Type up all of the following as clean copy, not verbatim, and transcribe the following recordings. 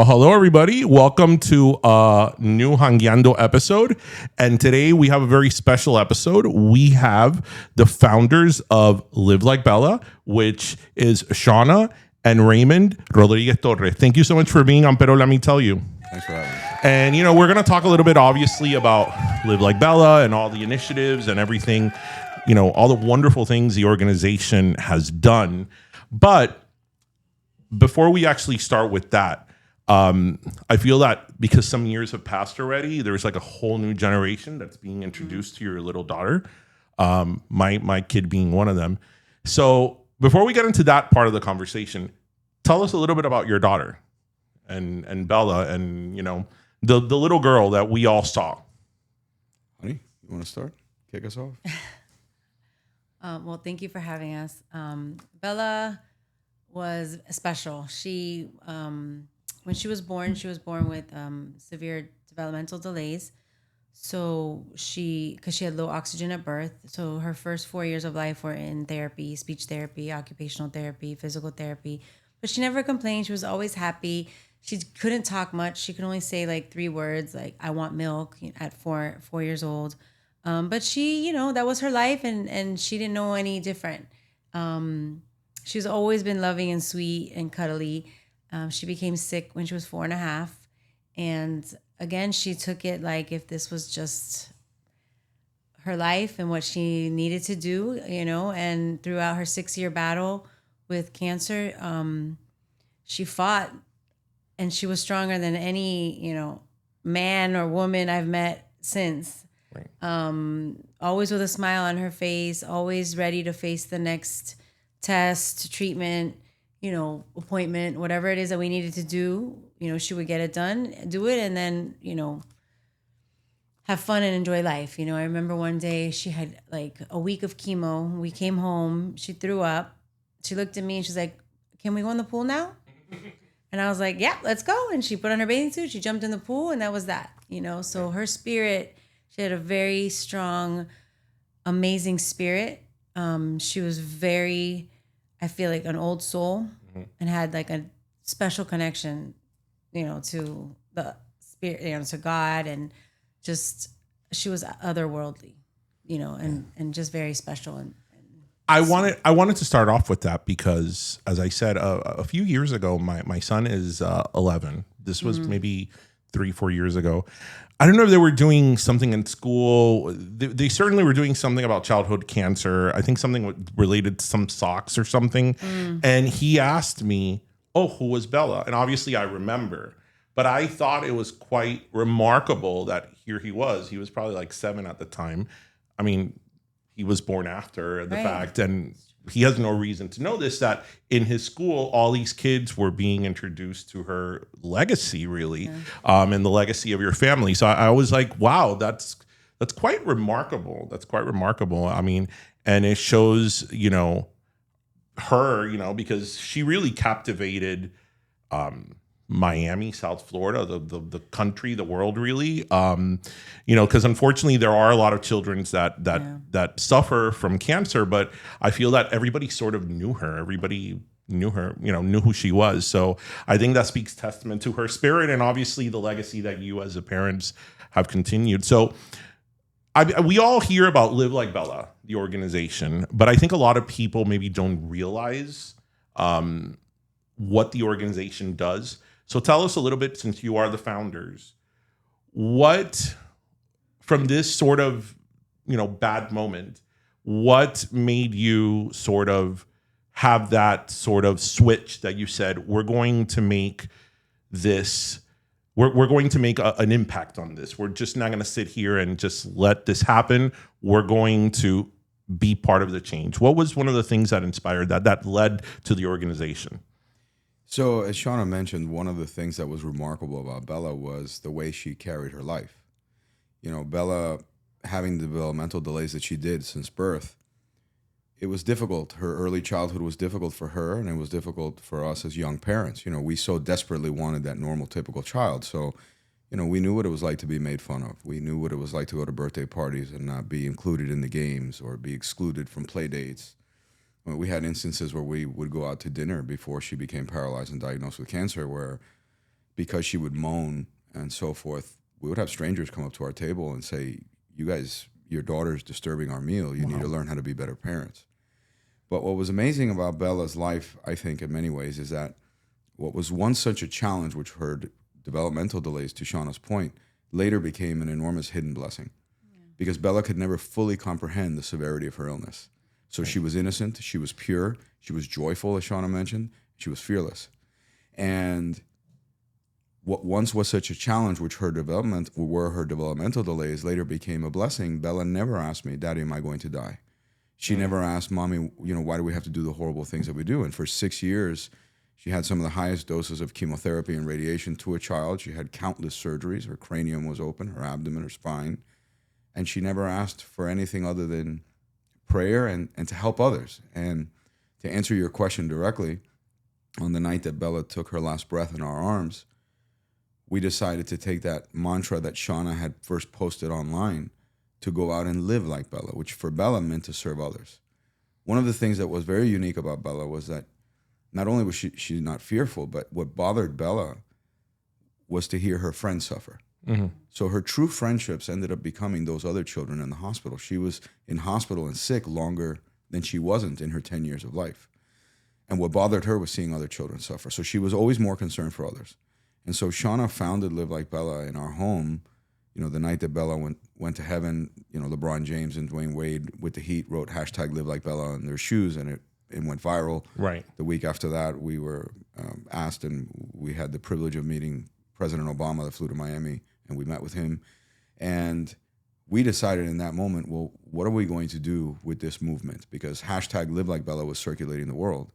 Well, hello, everybody. Welcome to a new Hanguiando episode. And today we have a very special episode. We have the founders of Live Like Bella, which is Shannah and Raymond Rodriguez-Torres. Thank you so much for being on Pero Let Me Tell You. Thanks for having me. And, you know, we're going to talk a little bit, obviously, about Live Like Bella and all the initiatives and everything, you know, all the wonderful things the organization has done. But before we actually start with that, I feel that because some years have passed already, there's like a whole new generation that's being introduced to your little daughter. My kid being one of them. So before we get into that part of the conversation, tell us a little bit about your daughter and Bella and, you know, the little girl that we all saw. Honey, you want to start? Kick us off? Well, thank you for having us. Bella was special. She, when she was born with severe developmental delays. So because she had low oxygen at birth. So her first 4 years of life were in therapy, speech therapy, occupational therapy, physical therapy. But she never complained. She was always happy. She couldn't talk much. She could only say like 3 words, like "I want milk" at 4 years old. But she, you know, that was her life, and she didn't know any different. She's always been loving and sweet and cuddly. She became sick when she was 4.5. And again, she took it like if this was just her life and what she needed to do, you know, and throughout her 6-year battle with cancer, she fought, and she was stronger than any, you know, man or woman I've met since. Right. Always with a smile on her face, always ready to face the next test, treatment, you know, appointment, whatever it is that we needed to do, you know, she would get it done, do it, and then, you know, have fun and enjoy life. You know, I remember one day she had like a week of chemo. We came home, she threw up. She looked at me and she's like, "Can we go in the pool now?" And I was like, "Yeah, let's go." And she put on her bathing suit, she jumped in the pool, and that was that, you know. So her spirit, she had a very strong, amazing spirit. She was very, I feel like, an old soul, and had like a special connection, you know, to the spirit, you know, to God, and just she was otherworldly, you know, and just very special. And I wanted to start off with that because, as I said, a few years ago, my son is 11. This was maybe 3-4 years ago. I don't know if they were doing something in school. They certainly were doing something about childhood cancer. I think something related to some socks or something. And he asked me, "Oh, who was Bella?" And obviously I remember. But I thought it was quite remarkable that here he was. He was probably like 7 at the time. I mean, he was born after the fact. And he has no reason to know this, that in his school, all these kids were being introduced to her legacy, really, and the legacy of your family. So I was like, wow, that's quite remarkable. That's quite remarkable. I mean, and it shows, you know, her, you know, because she really captivated Miami, South Florida, the country, the world, really. You know, because unfortunately there are a lot of children that suffer from cancer, but I feel that everybody sort of knew her. Everybody knew her, you know, knew who she was. So I think that speaks testament to her spirit and obviously the legacy that you as a parents have continued. So we all hear about Live Like Bella, the organization, but I think a lot of people maybe don't realize what the organization does. So tell us a little bit, since you are the founders, what, from this sort of, you know, bad moment, what made you sort of have that sort of switch that you said, we're going to make this, we're going to make an impact on this. We're just not going to sit here and just let this happen. We're going to be part of the change. What was one of the things that inspired that led to the organization? So, as Shannah mentioned, one of the things that was remarkable about Bella was the way she carried her life. You know, Bella, having the developmental delays that she did since birth, it was difficult. Her early childhood was difficult for her, and it was difficult for us as young parents. You know, we so desperately wanted that normal, typical child. So, you know, we knew what it was like to be made fun of. We knew what it was like to go to birthday parties and not be included in the games or be excluded from play dates. We had instances where we would go out to dinner before she became paralyzed and diagnosed with cancer, where because she would moan and so forth, we would have strangers come up to our table and say, "You guys, your daughter's disturbing our meal. You need to learn how to be better parents." But what was amazing about Bella's life, I think, in many ways, is that what was once such a challenge, which her developmental delays, to Shannah's point, later became an enormous hidden blessing. Because Bella could never fully comprehend the severity of her illness. So she was innocent, she was pure, she was joyful, as Shannah mentioned, she was fearless. And what once was such a challenge, which were her developmental delays, later became a blessing. Bella never asked me, "Daddy, am I going to die?" She never asked, "Mommy, why do we have to do the horrible things that we do?" And for 6 years, she had some of the highest doses of chemotherapy and radiation to a child. She had countless surgeries. Her cranium was open, her abdomen, her spine. And she never asked for anything other than prayer and to help others. And to answer your question directly, on the night that Bella took her last breath in our arms, we decided to take that mantra that Shannah had first posted online to go out and live like Bella, which for Bella meant to serve others. One of the things that was very unique about Bella was that not only was she not fearful, but what bothered Bella was to hear her friends suffer. Mm-hmm. So her true friendships ended up becoming those other children in the hospital. She was in hospital and sick longer than she wasn't in her 10 years of life. And what bothered her was seeing other children suffer. So she was always more concerned for others. And so Shannah founded Live Like Bella in our home. The night that Bella went to heaven, LeBron James and Dwayne Wade with the Heat wrote hashtag Live Like Bella on their shoes, and it went viral. Right. The week after that, we were asked, and we had the privilege of meeting President Obama that flew to Miami, and we met with him. And we decided in that moment, well, what are we going to do with this movement? Because hashtag Live Like Bella was circulating the world.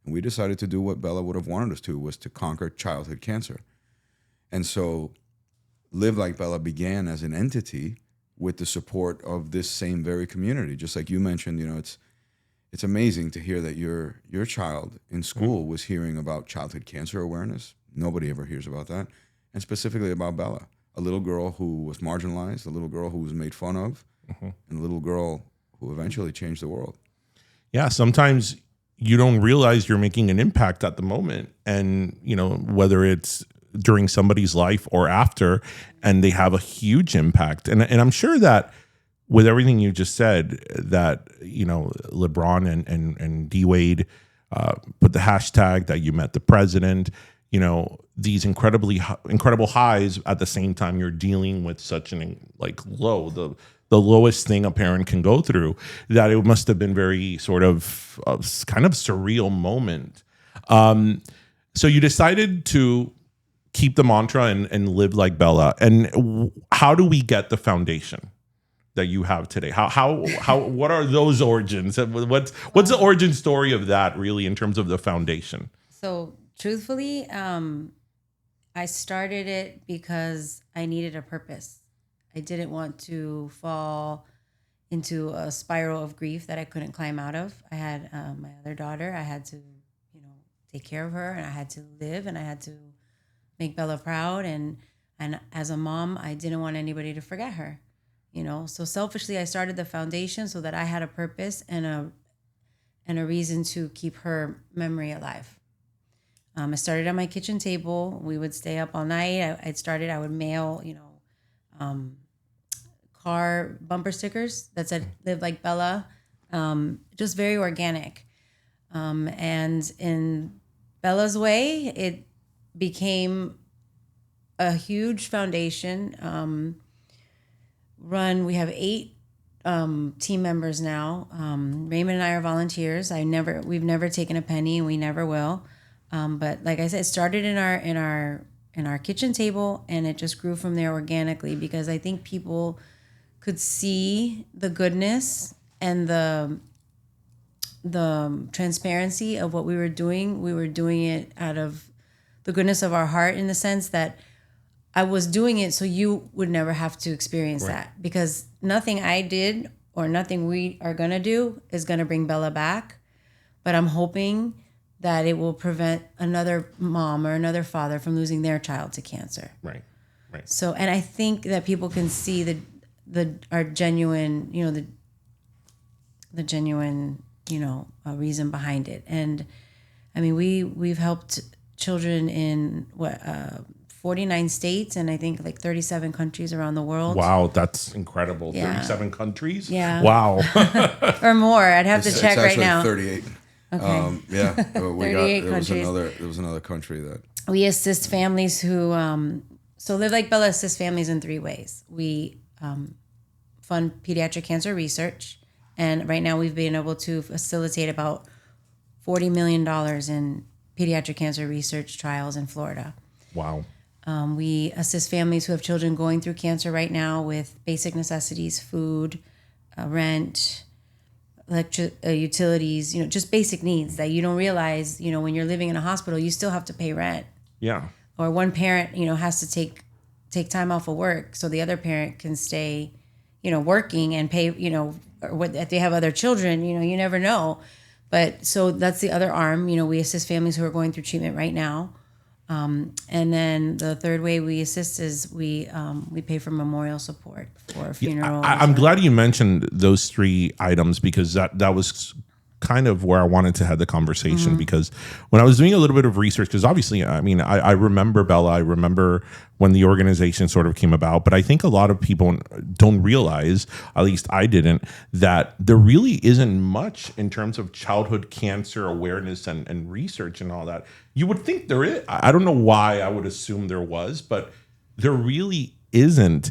And we decided to do what Bella would have wanted us to, was to conquer childhood cancer. And so Live Like Bella began as an entity with the support of this same very community. Just like you mentioned, it's amazing to hear that your child in school was hearing about childhood cancer awareness. Nobody ever hears about that. And specifically about Bella, a little girl who was marginalized, a little girl who was made fun of, and a little girl who eventually changed the world. Yeah, sometimes you don't realize you're making an impact at the moment. And, whether it's during somebody's life or after, and they have a huge impact. And I'm sure that with everything you just said, that, LeBron and D Wade put the hashtag, that you met the president, these incredible highs at the same time you're dealing with such an low, the lowest thing a parent can go through, that it must have been very sort of kind of surreal moment. So you decided to keep the mantra and live like Bella. And how do we get the foundation that you have today? How what are those origins? What's the origin story of that, really, in terms of the foundation? So truthfully, I started it because I needed a purpose. I didn't want to fall into a spiral of grief that I couldn't climb out of. I had my other daughter. I had to, take care of her, and I had to live, and I had to make Bella proud. And as a mom, I didn't want anybody to forget her. So selfishly, I started the foundation so that I had a purpose and a reason to keep her memory alive. I started on my kitchen table. We would stay up all night. I would mail, car bumper stickers that said "Live Like Bella," just very organic. And in Bella's way, it became a huge foundation. We have 8 team members now. Raymond and I are volunteers. We've never taken a penny, and we never will. But like I said, it started in our kitchen table, and it just grew from there organically, because I think people could see the goodness and the transparency of what we were doing. We were doing it out of the goodness of our heart, in the sense that I was doing it so you would never have to experience that, because nothing I did or nothing we are going to do is going to bring Bella back. But I'm hoping that it will prevent another mom or another father from losing their child to cancer. Right. So, and I think that people can see our genuine, the genuine, reason behind it. And I mean, we've helped children in 49 states and I think like 37 countries around the world. Wow, that's incredible. Yeah. 37 countries? Yeah. Wow. Or more. I'd have to It's check right actually now. 38. Okay. Yeah, we 38 there countries. was another country that We assist families who, so Live Like Bella assists families in 3 ways. We fund pediatric cancer research, and right now we've been able to facilitate about $40 million in pediatric cancer research trials in Florida. Wow. We assist families who have children going through cancer right now with basic necessities, food, rent, utilities, just basic needs that you don't realize, when you're living in a hospital, you still have to pay rent. Yeah. Or one parent, has to take time off of work so the other parent can stay, working and pay, or if they have other children, you never know. But so that's the other arm. We assist families who are going through treatment right now. And then the third way we assist is we pay for memorial support for funerals. I'm glad you mentioned those 3 items because that was kind of where I wanted to have the conversation because when I was doing a little bit of research, because obviously, I remember Bella, I remember when the organization sort of came about, but I think a lot of people don't realize, at least I didn't, that there really isn't much in terms of childhood cancer awareness and research and all that. You would think there is. I don't know why I would assume there was, but there really isn't.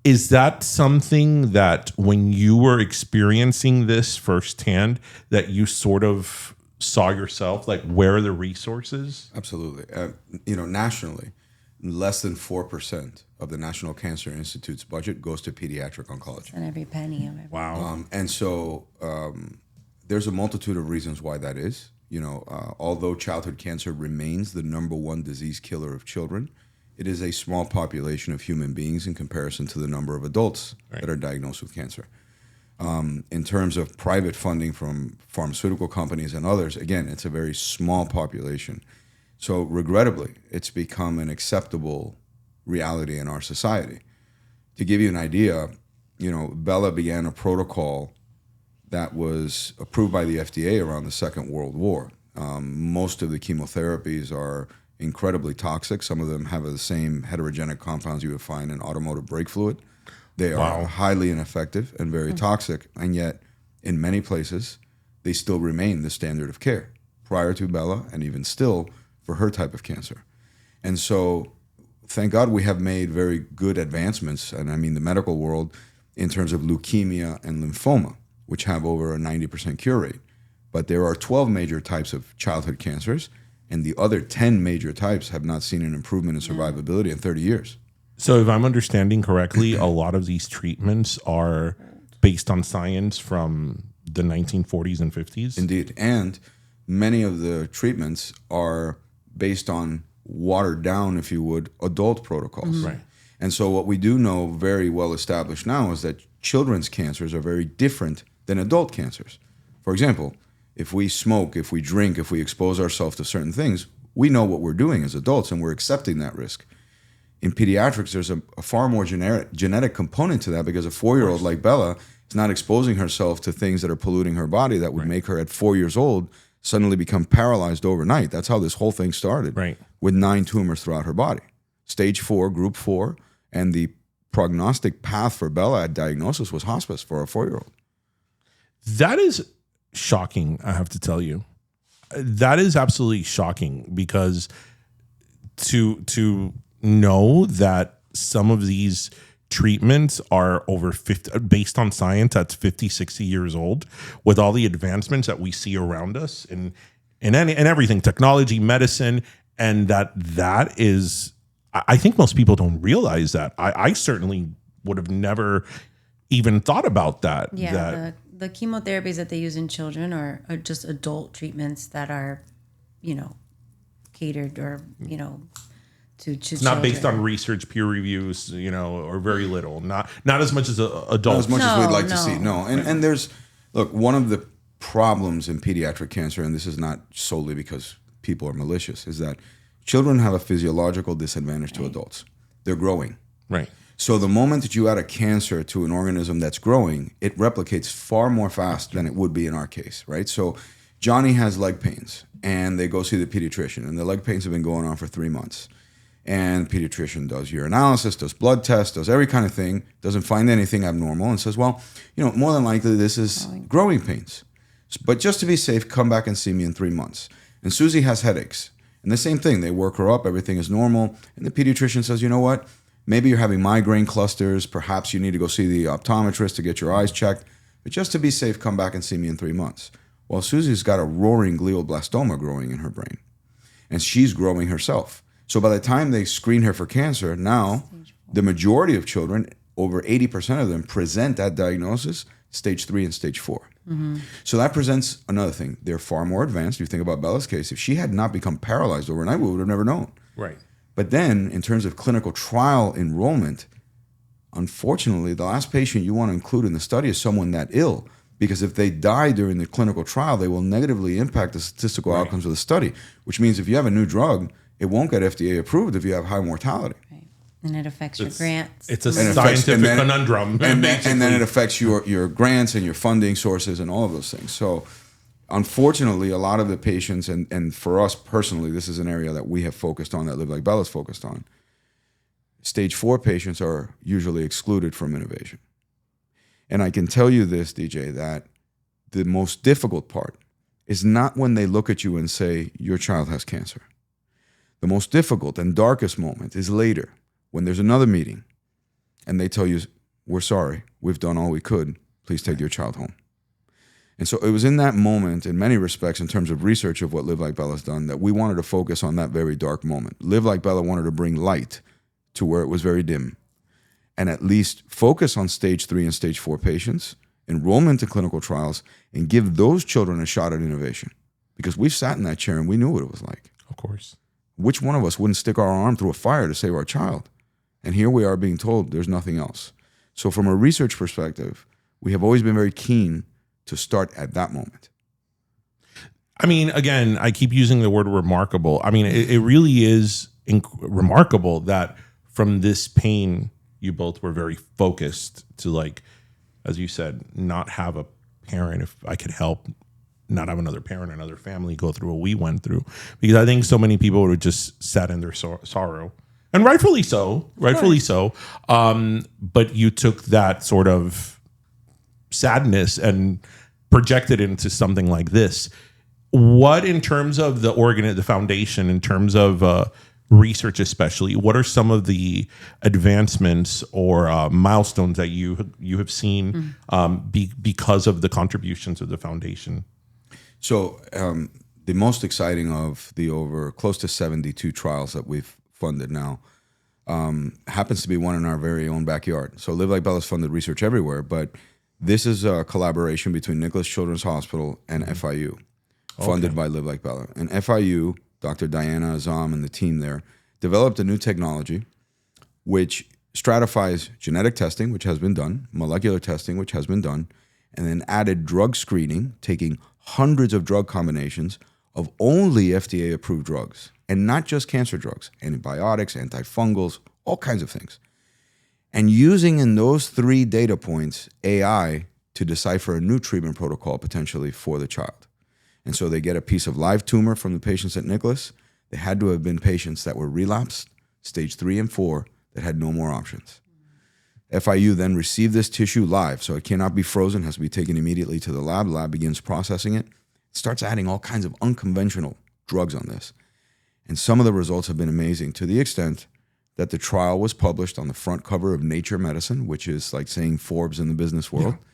Is that something that when you were experiencing this firsthand that you sort of saw yourself, like where are the resources? absolutely, nationally, less than 4% of the National Cancer Institute's budget goes to pediatric oncology. And every penny of it. Wow. And so there's a multitude of reasons why that is. Although childhood cancer remains the number 1 disease killer of children, it is a small population of human beings in comparison to the number of adults that are diagnosed with cancer. In terms of private funding from pharmaceutical companies and others, again, it's a very small population. So regrettably, it's become an acceptable reality in our society. To give you an idea, Bella began a protocol that was approved by the FDA around the Second World War. Most of the chemotherapies are incredibly toxic. Some of them have the same heterogenic compounds you would find in automotive brake fluid. They are highly ineffective and very toxic, and yet in many places, they still remain the standard of care prior to Bella and even still for her type of cancer. And so thank God we have made very good advancements, and I mean the medical world, in terms of leukemia and lymphoma, which have over a 90% cure rate. But there are 12 major types of childhood cancers, and the other 10 major types have not seen an improvement in survivability in 30 years. So if I'm understanding correctly, a lot of these treatments are based on science from the 1940s and 50s? Indeed. And many of the treatments are based on watered down, if you would, adult protocols. Right. And so what we do know very well established now is that children's cancers are very different than adult cancers. For example, if we smoke, if we drink, if we expose ourselves to certain things, we know what we're doing as adults and we're accepting that risk. In pediatrics, there's a far more genetic component to that because a 4-year-old like Bella is not exposing herself to things that are polluting her body that would make her at 4 years old suddenly become paralyzed overnight. That's how this whole thing started, with 9 tumors throughout her body. Stage 4, group 4, and the prognostic path for Bella at diagnosis was hospice for a 4-year-old. That is shocking, I have to tell you. That is absolutely shocking because to know that some of these treatments are over 50, based on science, that's 50, 60 years old, with all the advancements that we see around us in everything, technology, medicine, and that is, I think most people don't realize that. I certainly would have never even thought about that. Yeah, the chemotherapies that they use in children are just adult treatments that are, catered or, to it's children. not based on research, peer reviews, or very little. Not as much as adults. Not as much as we'd like to No. see. No, and there's, look, one of the problems in pediatric cancer, and this is not solely because people are malicious, is that children have a physiological disadvantage to adults. They're growing. Right. So the moment that you add a cancer to an organism that's growing, it replicates far more fast than it would be in our case, right? So Johnny has leg pains, and they go see the pediatrician, and the leg pains have been going on for 3 months. And the pediatrician does urinalysis, does blood tests, does every kind of thing, doesn't find anything abnormal, and says, well, more than likely this is growing pains. But just to be safe, come back and see me in 3 months. And Susie has headaches. And the same thing, they work her up, everything is normal. And the pediatrician says, you know what? Maybe you're having migraine clusters. Perhaps you need to go see the optometrist to get your eyes checked. But just to be safe, come back and see me in 3 months. Well, Susie's got a roaring glioblastoma growing in her brain. And she's growing herself. So by the time they screen her for cancer, now the majority of children, over 80% of them, present that diagnosis, stage 3 and stage 4. So that presents another thing. They're far more advanced. You think about Bella's case. If she had not become paralyzed overnight, we would have never known. Right. But then in terms of clinical trial enrollment, unfortunately, the last patient you want to include in the study is someone that ill. Because if they die during the clinical trial, they will negatively impact the statistical outcomes of the study, which means if you have a new drug, it won't get FDA approved if you have high mortality. Right. And it affects your grants. It's a scientific conundrum. And then it affects your grants and your funding sources and all of those things. So unfortunately, a lot of the patients, and for us personally, this is an area that we have focused on, that Live Like Bella's focused on. Stage 4 patients are usually excluded from innovation. And I can tell you this, DJ, that the most difficult part is not when they look at you and say, your child has cancer. The most difficult and darkest moment is later, when there's another meeting and they tell you, we're sorry, we've done all we could, please take your child home. And so it was in that moment, in many respects, in terms of research of what Live Like Bella's done, that we wanted to focus on that very dark moment. Live Like Bella wanted to bring light to where it was very dim, and at least focus on stage 3 and stage 4 patients, enrollment in clinical trials, and give those children a shot at innovation. Because we've sat in that chair and we knew what it was like. Of course. Which one of us wouldn't stick our arm through a fire to save our child? And here we are being told there's nothing else. So from a research perspective, we have always been very keen to start at that moment. I mean, again, I keep using the word remarkable. I mean, it really is remarkable that from this pain, you both were very focused to, like, as you said, not have a parent, if I could help, not have another parent, another family go through what we went through. Because I think so many people would have just sat in their sorrow. And rightfully so, but you took that sort of sadness and projected it into something like this. What, in terms of the foundation, in terms of research especially, what are some of the advancements or milestones that you have seen because of the contributions of the foundation? So the most exciting of the over close to 72 trials that we've funded now happens to be one in our very own backyard. So Live Like Bella's funded research everywhere, but this is a collaboration between Nicholas Children's Hospital and FIU, funded by Live Like Bella. And FIU, Dr. Diana Azam and the team there, developed a new technology which stratifies genetic testing, which has been done, molecular testing, which has been done, and then added drug screening, taking hundreds of drug combinations of only FDA-approved drugs, and not just cancer drugs, antibiotics, antifungals, all kinds of things. And using in those 3 data points AI to decipher a new treatment protocol potentially for the child. And so they get a piece of live tumor from the patients at Nicholas. They had to have been patients that were relapsed, stage 3 and 4, that had no more options. FIU then received this tissue live, so it cannot be frozen, has to be taken immediately to the lab. The lab begins processing it, starts adding all kinds of unconventional drugs on this. And some of the results have been amazing, to the extent that the trial was published on the front cover of Nature Medicine, which is like saying Forbes in the business world. Yeah.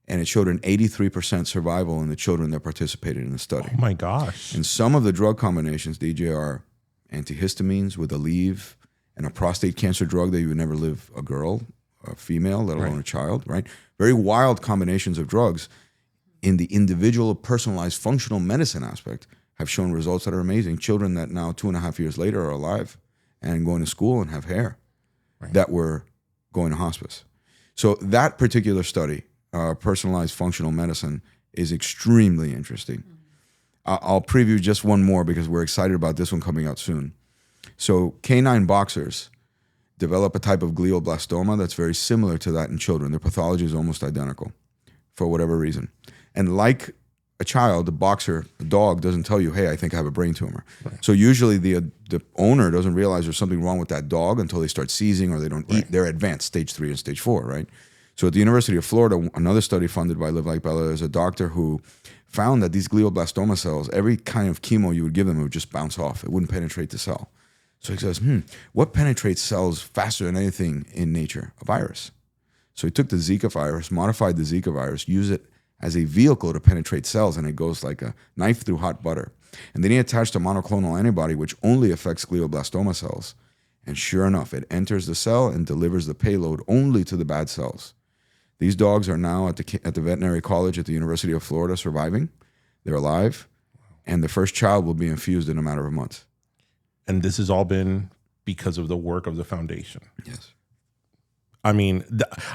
And it showed an 83% survival in the children that participated in the study. Oh my gosh. And some of the drug combinations, DJ, are antihistamines with Aleve and a prostate cancer drug that you would never live a girl, a female, let alone a child, right? Very wild combinations of drugs in the individual personalized functional medicine aspect have shown results that are amazing. Children that now 2.5 years later are alive and going to school and have hair that were going to hospice. So that particular study, personalized functional medicine, is extremely interesting. I'll preview just one more because we're excited about this one coming out soon. So canine boxers develop a type of glioblastoma that's very similar to that in children. Their pathology is almost identical for whatever reason. And like a child, the boxer, the dog doesn't tell you, hey, I think I have a brain tumor. Right. So usually the owner doesn't realize there's something wrong with that dog until they start seizing or they don't eat. They're advanced, stage 3 and stage 4, right? So at the University of Florida, another study funded by Live Like Bella, there's a doctor who found that these glioblastoma cells, every kind of chemo you would give them, it would just bounce off. It wouldn't penetrate the cell. So he says, what penetrates cells faster than anything in nature? A virus. So he took the Zika virus, modified the Zika virus, used it as a vehicle to penetrate cells, and it goes like a knife through hot butter. And then he attached a monoclonal antibody, which only affects glioblastoma cells. And sure enough, it enters the cell and delivers the payload only to the bad cells. These dogs are now at the veterinary college at the University of Florida surviving. They're alive. And the first child will be infused in a matter of months. And this has all been because of the work of the foundation. Yes. I mean,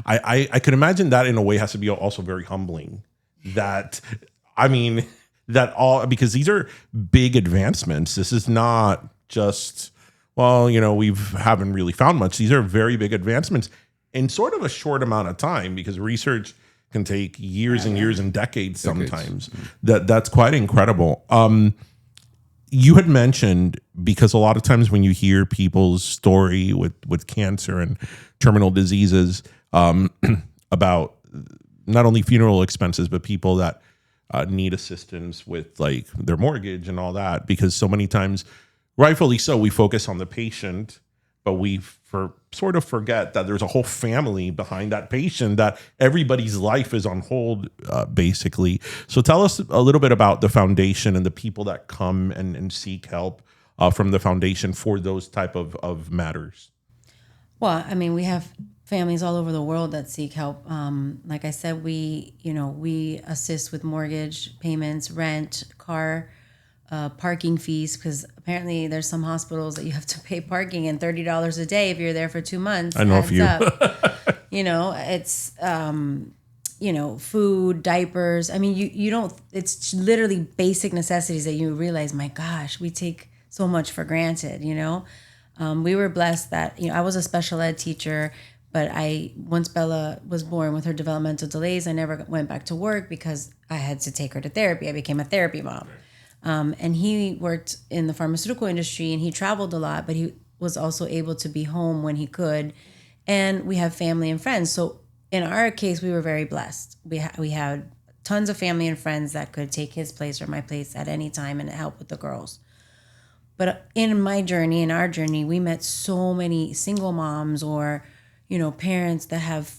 I could imagine that in a way has to be also very humbling. Because these are big advancements. This is not just, we haven't really found much. These are very big advancements in sort of a short amount of time, because research can take years and years and decades sometimes. That's quite incredible. You had mentioned, because a lot of times when you hear people's story with cancer and terminal diseases, about not only funeral expenses, but people that need assistance with like their mortgage and all that, because so many times, rightfully so, we focus on the patient, but we sort of forget that there's a whole family behind that patient, that everybody's life is on hold, basically. So tell us a little bit about the foundation and the people that come and seek help from the foundation for those type of matters. Well, I mean, we have families all over the world that seek help. Like I said, we assist with mortgage payments, rent, car, parking fees, because apparently there's some hospitals that you have to pay parking, and $30 a day if you're there for 2 months. I know a few. It's food, diapers. I mean, you don't. It's literally basic necessities that you realize, my gosh, we take so much for granted. We were blessed that I was a special ed teacher, but once Bella was born with her developmental delays, I never went back to work because I had to take her to therapy. I became a therapy mom. And he worked in the pharmaceutical industry, and he traveled a lot, but he was also able to be home when he could. And we have family and friends. So in our case, we were very blessed. We had tons of family and friends that could take his place or my place at any time and help with the girls. But in our journey, we met so many single moms or, parents that have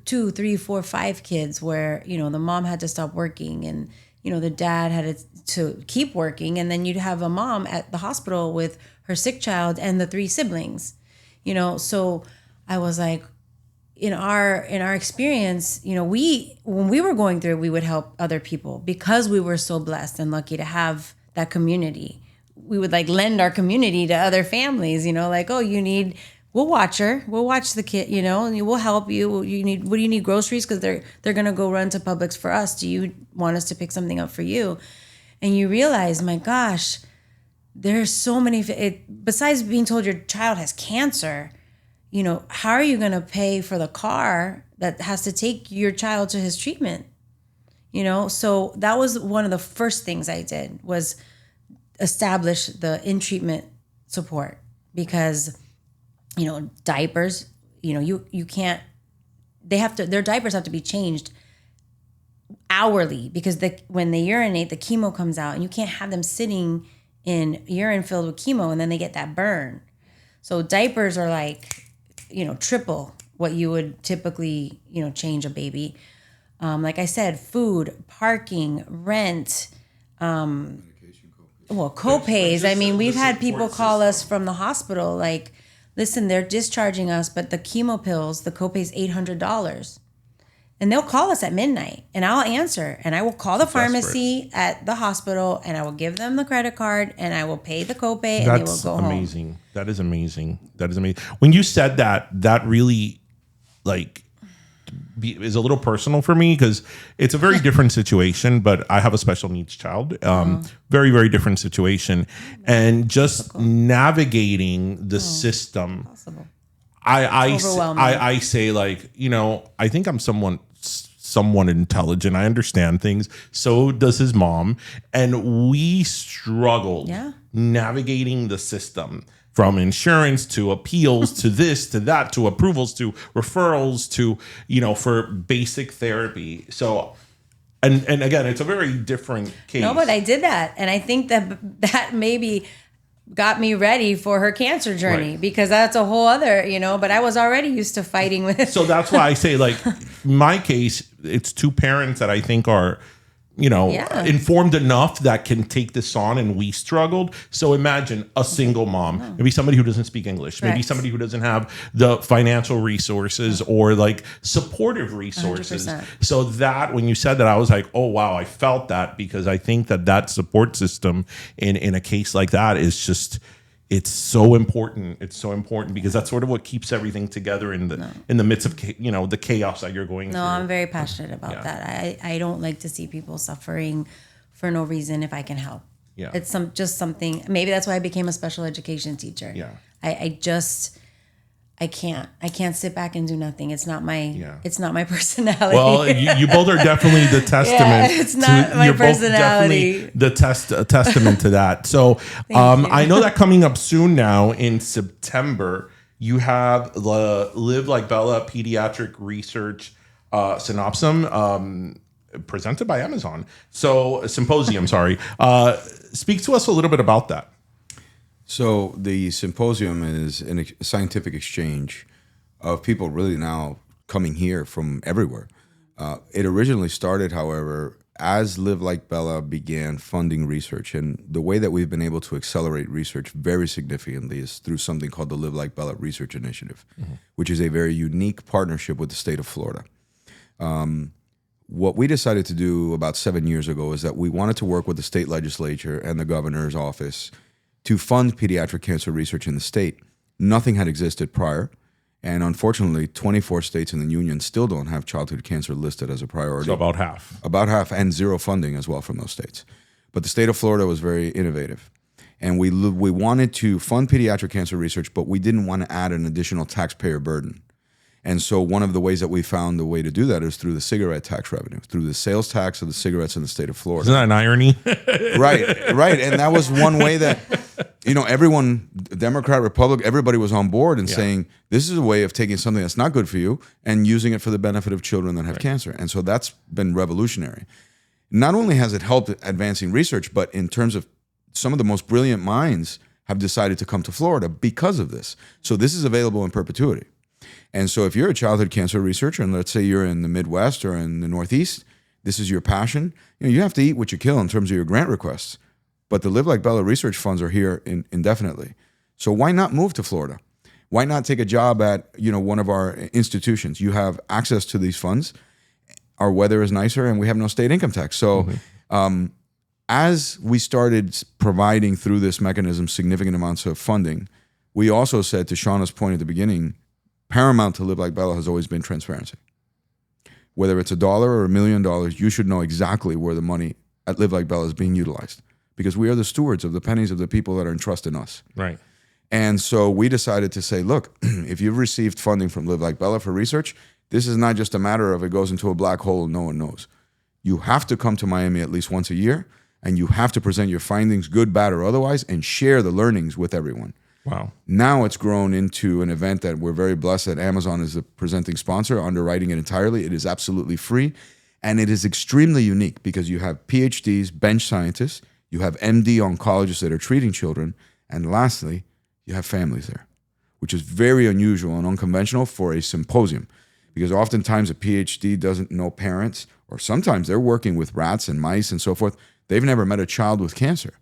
2, 3, 4, 5 kids where, the mom had to stop working and, the dad had to keep working. And then you'd have a mom at the hospital with her sick child and the 3 siblings, So I was like, in our experience, when we were going through it, we would help other people because we were so blessed and lucky to have that community. We would like lend our community to other families, like, oh, we'll watch her. We'll watch the kid, and we'll help you. What do you need? Groceries? Because they're going to go run to Publix for us. Do you want us to pick something up for you? And you realize, my gosh, there's so many, besides being told your child has cancer, how are you going to pay for the car that has to take your child to his treatment? So that was one of the first things I did, was establish the in-treatment support, because diapers, you can't, their diapers have to be changed hourly, because when they urinate, the chemo comes out, and you can't have them sitting in urine filled with chemo and then they get that burn. So diapers are like, triple what you would typically, change a baby. Like I said, food, parking, rent, co-pays. I mean, we've had people call us from the hospital like, listen, they're discharging us, but the chemo pills, the copay is $800. And they'll call us at midnight, and I'll answer, and I will call the pharmacy at the hospital, and I will give them the credit card, and I will pay the copay, and they will go home. That's amazing. That is amazing. That is amazing. When you said that really is a little personal for me, because it's a very different situation, but I have a special needs child. Very, very different situation. And just navigating the system. Possible. I say, like, I think I'm somewhat intelligent. I understand things. So does his mom. And we struggled navigating the system, from insurance to appeals to this to that to approvals to referrals to, for basic therapy. So, and again, it's a very different case. No, but I did that. And I think that maybe got me ready for her cancer journey, because that's a whole other, but I was already used to fighting with it. So that's why I say, like, my case, it's two parents that I think are, informed enough that can take this on, and we struggled. So imagine a single mom, maybe somebody who doesn't speak English, maybe somebody who doesn't have the financial resources or like supportive resources. 100%. So that, when you said that, I was like, oh wow, I felt that, because I think that support system in a case like that is just, it's so important. It's so important, because that's sort of what keeps everything together in the midst of the chaos that you're going through. No, I'm very passionate about that. I don't like to see people suffering for no reason if I can help. Yeah. It's just something. Maybe that's why I became a special education teacher. Yeah. I can't sit back and do nothing. It's not my personality. Well, you both are definitely the testament. It's not my personality. The testament to that. So I know that coming up soon now in September, you have the Live Like Bella Pediatric Research Synopsum presented by Amazon. So symposium, sorry. Speak to us a little bit about that. So the symposium is a scientific exchange of people really now coming here from everywhere. It originally started, however, as Live Like Bella began funding research. And the way that we've been able to accelerate research very significantly is through something called the Live Like Bella Research Initiative, which is a very unique partnership with the state of Florida. What we decided to do about 7 years ago is that we wanted to work with the state legislature and the governor's office to fund pediatric cancer research in the state. Nothing had existed prior. And unfortunately, 24 states in the union still don't have childhood cancer listed as a priority. So about half. About half, and zero funding as well from those states. But the state of Florida was very innovative. And we wanted to fund pediatric cancer research, but we didn't want to add an additional taxpayer burden. And so one of the ways that we found the way to do that is through the cigarette tax revenue, through the sales tax of the cigarettes in the state of Florida. Isn't that an irony? Right. And that was one way that, everyone, Democrat, Republican, everybody was on board and saying, this is a way of taking something that's not good for you and using it for the benefit of children that have cancer. And so that's been revolutionary. Not only has it helped advancing research, but in terms of some of the most brilliant minds have decided to come to Florida because of this. So this is available in perpetuity. And so if you're a childhood cancer researcher, and let's say you're in the Midwest or in the Northeast, this is your passion, you have to eat what you kill in terms of your grant requests. But the Live Like Bella research funds are here indefinitely. So why not move to Florida? Why not take a job at one of our institutions? You have access to these funds. Our weather is nicer, and we have no state income tax. So as we started providing through this mechanism significant amounts of funding, we also said, to Shannah's point at the beginning, paramount to Live Like Bella has always been transparency. Whether it's $1 or $1 million, you should know exactly where the money at Live Like Bella is being utilized, because we are the stewards of the pennies of the people that are entrusted in us. Right. And so we decided to say, look, if you've received funding from Live Like Bella for research, this is not just a matter of it goes into a black hole and no one knows. You have to come to Miami at least once a year, and you have to present your findings, good, bad, or otherwise, and share the learnings with everyone. Wow. Now it's grown into an event that we're very blessed that Amazon is the presenting sponsor, underwriting it entirely. It is absolutely free. And it is extremely unique because you have PhDs, bench scientists, you have MD oncologists that are treating children, and lastly, you have families there, which is very unusual and unconventional for a symposium, because oftentimes a PhD doesn't know parents, or sometimes they're working with rats and mice and so forth. They've never met a child with cancer.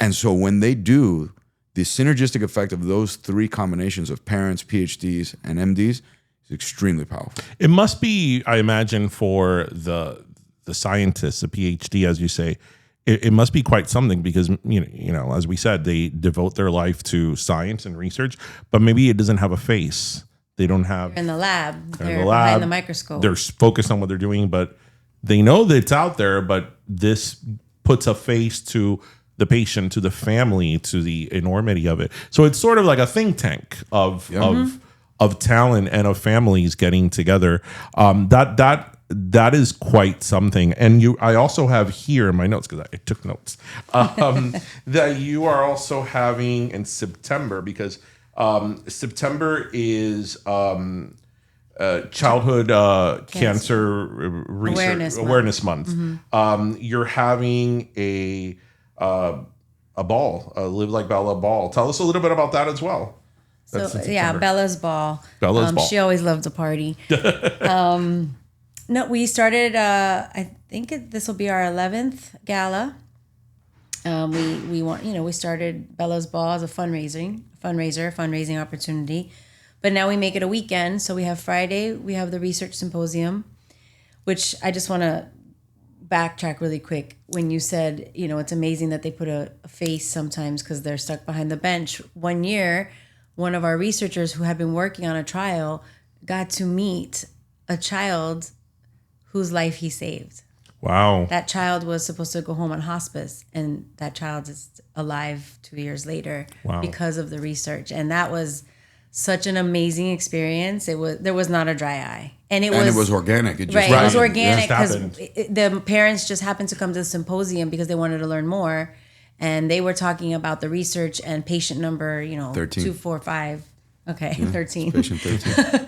And so when they do, the synergistic effect of those three combinations of parents, PhDs, and MDs is extremely powerful. It must be, I imagine, for the scientists, the PhD, as you say, it must be quite something, because as we said, they devote their life to science and research, but maybe it doesn't have a face. They don't have in the lab. They're in the lab, behind the microscope. They're focused on what they're doing, but they know that it's out there. But this puts a face to the patient, to the family, to the enormity of it. So it's sort of like a think tank of talent and of families getting together. That that is quite something. And I also have here in my notes, because I took notes, that you are also having in September, because September is Childhood Cancer Research Awareness Month. You're having a ball, a Live Like Bella ball. Tell us a little bit about that as well. So Bella's ball. Bella's ball. She always loved to party. No, we started. I think this will be our 11th gala. We started Bella's Ball as a fundraising opportunity, but now we make it a weekend. So we have Friday, we have the research symposium, which I just want to backtrack really quick. When you said, it's amazing that they put a face sometimes because they're stuck behind the bench. One year, one of our researchers who had been working on a trial got to meet a child whose life he saved. Wow. That child was supposed to go home on hospice, and that child is alive 2 years later because of the research. And that was such an amazing experience. There was not a dry eye. And it was organic. It was organic because the parents just happened to come to the symposium because they wanted to learn more. And they were talking about the research and patient number, 13. 245. Okay, 13. Patient 13.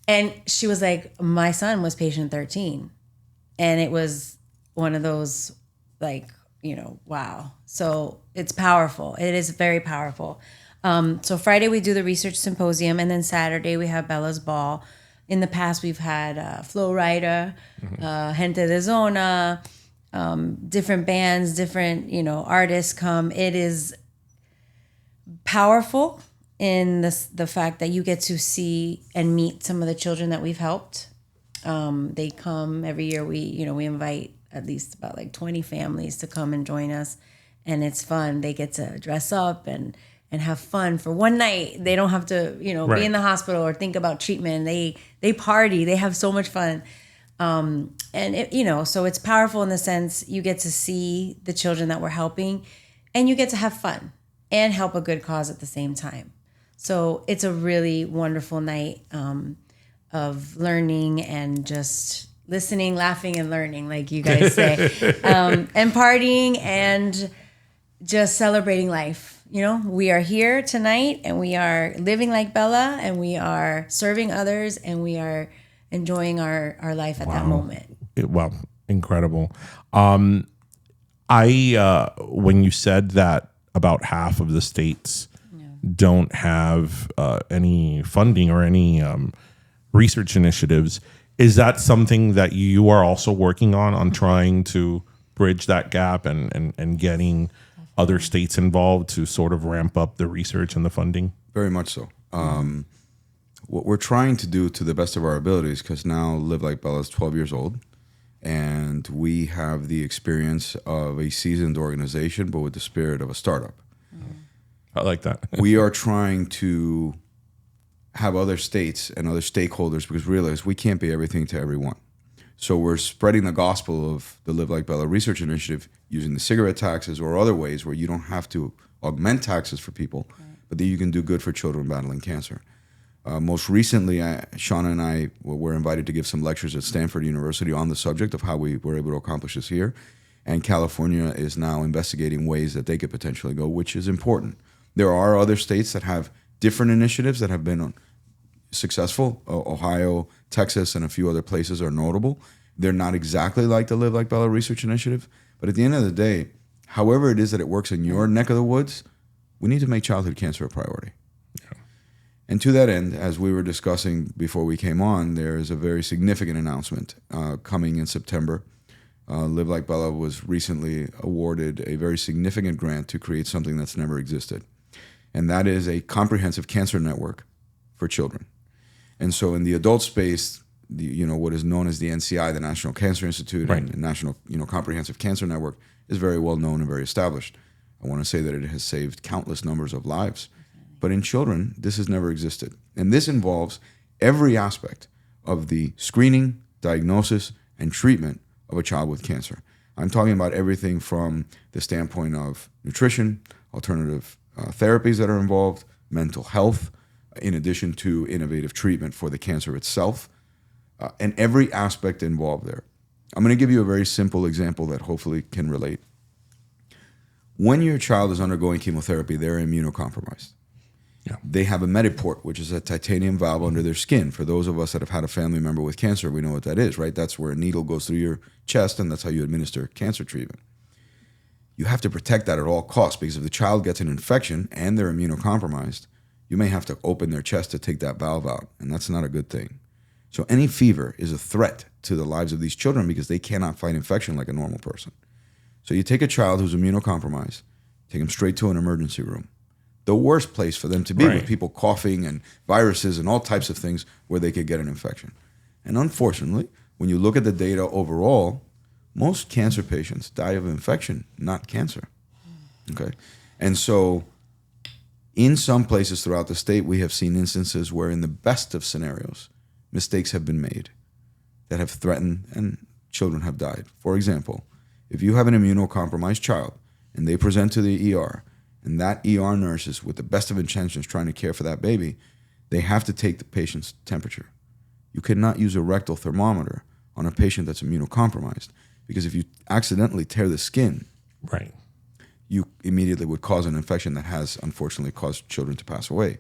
And she was like, my son was patient 13. And it was one of those, wow. So it's powerful. It is very powerful. So Friday we do the research symposium, and then Saturday we have Bella's Ball. In the past we've had Flow Rider, Gente de Zona, different bands, different, artists come. It is powerful in the fact that you get to see and meet some of the children that we've helped. They come every year. We invite at least about 20 families to come and join us, and it's fun. They get to dress up and have fun for one night. They don't have to, be in the hospital or think about treatment. They party. They have so much fun. And so it's powerful in the sense you get to see the children that we're helping, and you get to have fun and help a good cause at the same time. So it's a really wonderful night of learning and just listening, laughing, and learning, like you guys say, and partying and just celebrating life. We are here tonight, and we are living like Bella, and we are serving others, and we are enjoying our life at that moment. Incredible. When you said that about half of the states don't have any funding or any research initiatives, is that something that you are also working on trying to bridge that gap and getting other states involved to sort of ramp up the research and the funding? Very much so. What we're trying to do to the best of our abilities, because now Live Like Bella is 12 years old, and we have the experience of a seasoned organization, but with the spirit of a startup. I like that. We are trying to have other states and other stakeholders, because realize we can't be everything to everyone. So we're spreading the gospel of the Live Like Bella Research Initiative using the cigarette taxes or other ways where you don't have to augment taxes for people, but that you can do good for children battling cancer. Most recently, Shanna and I were invited to give some lectures at Stanford University on the subject of how we were able to accomplish this here. And California is now investigating ways that they could potentially go, which is important. There are other states that have different initiatives that have been successful. Ohio, Texas, and a few other places are notable. They're not exactly like the Live Like Bella Research Initiative, but at the end of the day, however it is that it works in your neck of the woods, we need to make childhood cancer a priority. Yeah. And to that end, as we were discussing before we came on, there is a very significant announcement coming in September. Live Like Bella was recently awarded a very significant grant to create something that's never existed, and that is a comprehensive cancer network for children. And so in the adult space, what is known as the NCI, the National Cancer Institute, and the National Comprehensive Cancer Network, is very well known and very established. I want to say that it has saved countless numbers of lives. But in children, this has never existed. And this involves every aspect of the screening, diagnosis, and treatment of a child with cancer. I'm talking about everything from the standpoint of nutrition, alternative therapies that are involved, mental health, in addition to innovative treatment for the cancer itself, and every aspect involved there. I'm going to give you a very simple example that hopefully can relate. When your child is undergoing chemotherapy, they're immunocompromised. Yeah. They have a Mediport, which is a titanium valve under their skin. For those of us that have had a family member with cancer, we know what that is, right? That's where a needle goes through your chest, and that's how you administer cancer treatment. You have to protect that at all costs, because if the child gets an infection and they're immunocompromised, you may have to open their chest to take that valve out, and that's not a good thing. So any fever is a threat to the lives of these children because they cannot fight infection like a normal person. So you take a child who's immunocompromised, take them straight to an emergency room. The worst place for them to be, with people coughing and viruses and all types of things where they could get an infection. And unfortunately, when you look at the data overall, most cancer patients die of infection, not cancer. Okay? And so in some places throughout the state, we have seen instances where in the best of scenarios, mistakes have been made that have threatened and children have died. For example, if you have an immunocompromised child and they present to the ER, and that ER nurse is with the best of intentions trying to care for that baby, they have to take the patient's temperature. You cannot use a rectal thermometer on a patient that's immunocompromised, because if you accidentally tear the skin, Right. you immediately would cause an infection that has unfortunately caused children to pass away.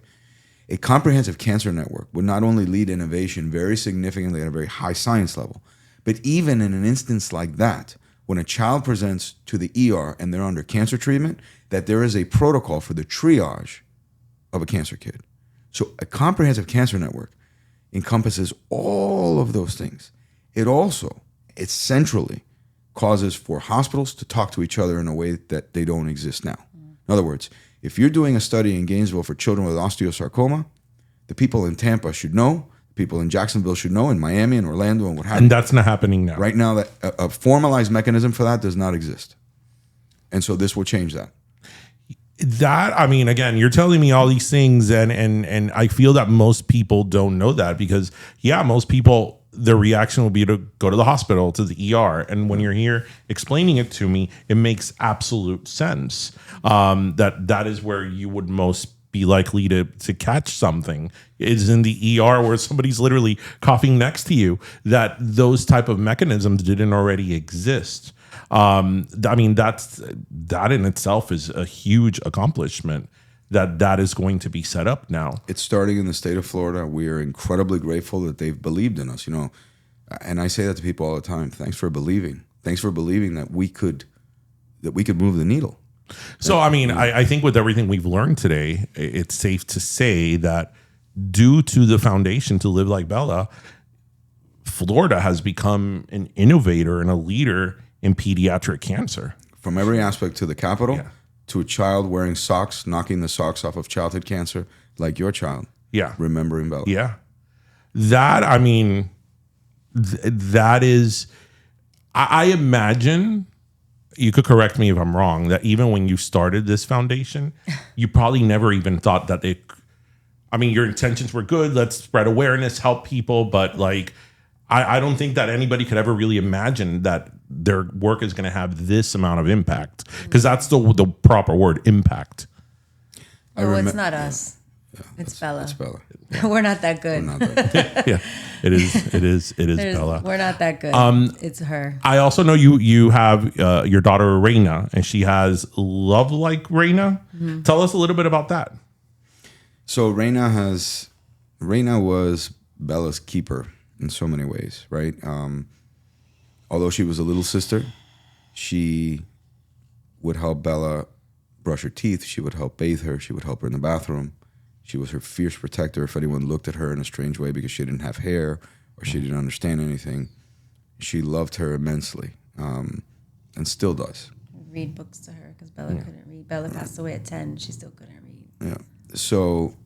A comprehensive cancer network would not only lead innovation very significantly at a very high science level, but even in an instance like that, when a child presents to the ER and they're under cancer treatment, that there is a protocol for the triage of a cancer kid. So a comprehensive cancer network encompasses all of those things. It also, it centrally causes for hospitals to talk to each other in a way that they don't exist now. In other words, if you're doing a study in Gainesville for children with osteosarcoma, the people in Tampa should know, people in Jacksonville should know, in Miami and Orlando and what have you. And that's not happening now. Right now, that a formalized mechanism for that does not exist. And so this will change that. That, I mean, again, you're telling me all these things, and I feel that most people don't know that, because most people, their reaction will be to go to the hospital, to the ER. And when you're here explaining it to me, it makes absolute sense. That is where you would most be likely to catch something, is in the ER, where somebody's literally coughing next to you, that those type of mechanisms didn't already exist. I mean, that in itself is a huge accomplishment, that is going to be set up now. It's starting in the state of Florida. We are incredibly grateful that they've believed in us, and I say that to people all the time. Thanks for believing. Thanks for believing that we could move the needle. So, I mean, I think with everything we've learned today, it's safe to say that due to the foundation to Live Like Bella, Florida has become an innovator and a leader in pediatric cancer. From every aspect, to the capital, Yeah. to a child wearing socks, knocking the socks off of childhood cancer, like your child. Yeah. Remembering Bella. Yeah. That, I mean, that is, I imagine, you could correct me if I'm wrong, that even when you started this foundation, you probably never even thought that your intentions were good. Let's spread awareness, help people. But I don't think that anybody could ever really imagine that their work is going to have this amount of impact, because that's the proper word, impact. It's not us. It's Bella. It's Bella. We're not that good. We're not that. Yeah, it is Bella. We're not that good. It's her. I also know you have your daughter Raina, and she has Love Like Raina. Mm-hmm. Tell us a little bit about that. So Raina was Bella's keeper in so many ways, right? Although she was a little sister, she would help Bella brush her teeth. She would help bathe her. She would help her in the bathroom. She was her fierce protector if anyone looked at her in a strange way because she didn't have hair or she didn't understand anything. She loved her immensely, and still does. Read books to her because Bella couldn't read. Bella passed away at 10. She still couldn't read. Yeah. So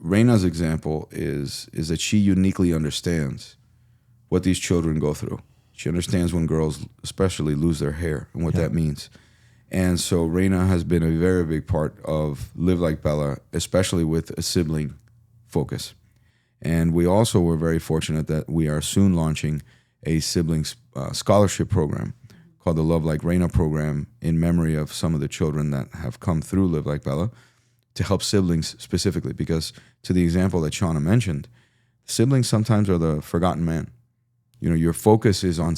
Raina's example is that she uniquely understands what these children go through. She understands when girls especially lose their hair and what that means. And so Raina has been a very big part of Live Like Bella, especially with a sibling focus. And we also were very fortunate that we are soon launching a siblings scholarship program called the Love Like Raina program, in memory of some of the children that have come through Live Like Bella, to help siblings specifically. Because to the example that Shannah mentioned, siblings sometimes are the forgotten man. Your focus is on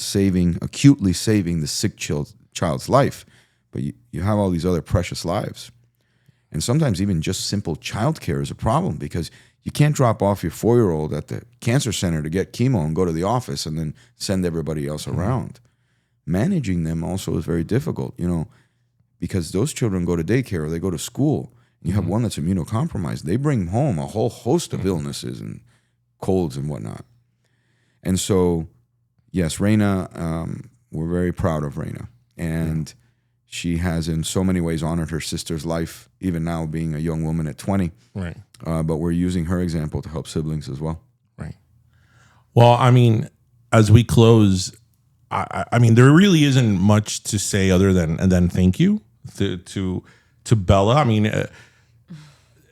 acutely saving the sick child's life, but you have all these other precious lives. And sometimes even just simple childcare is a problem, because you can't drop off your 4-year-old at the cancer center to get chemo and go to the office and then send everybody else around. Managing them also is very difficult, because those children go to daycare or they go to school. You have one that's immunocompromised. They bring home a whole host of illnesses and colds and whatnot. And so, yes, Raina, we're very proud of Raina. And she has in so many ways honored her sister's life, even now being a young woman at 20. Right. But we're using her example to help siblings as well. Right. Well, I mean, as we close, I mean, there really isn't much to say other than thank you to Bella. I mean,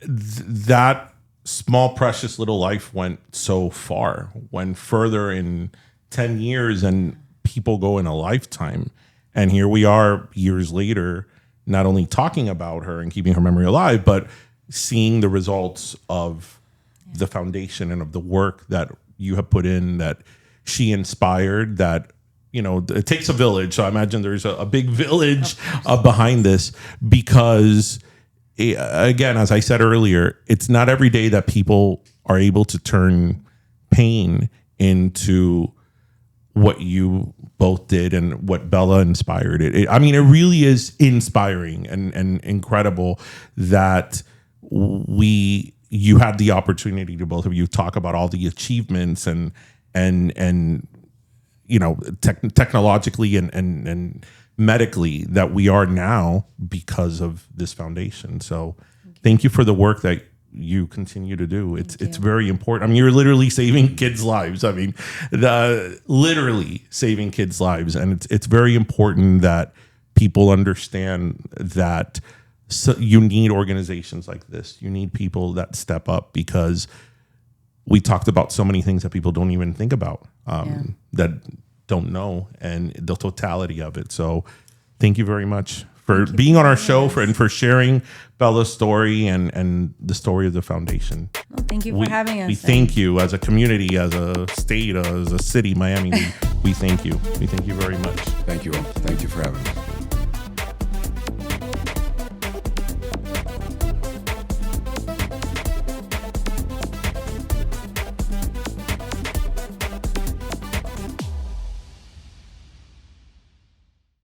that small, precious little life went so far, went further in 10 years, and people go in a lifetime. And here we are years later, not only talking about her and keeping her memory alive, but seeing the results of the foundation and of the work that you have put in, that she inspired, that, it takes a village. So I imagine there's a big village behind this, because again, as I said earlier, it's not every day that people are able to turn pain into what you both did and what Bella inspired. I mean, it really is inspiring and incredible that you had the opportunity to, both of you, talk about all the achievements and technologically and medically that we are now because of this foundation. So thank you for the work that you continue to do. It's very important. I mean, you're literally saving kids' lives. I mean, literally saving kids' lives. And it's very important that people understand that you need organizations like this. You need people that step up, because we talked about so many things that people don't even think about, that don't know, and the totality of it. So thank you very much for being on our show, and for sharing Bella's story and the story of the foundation. Well, thank you for having us. We thank you as a community, as a state, as a city, Miami. We thank you. We thank you very much. Thank you all. Thank you for having us.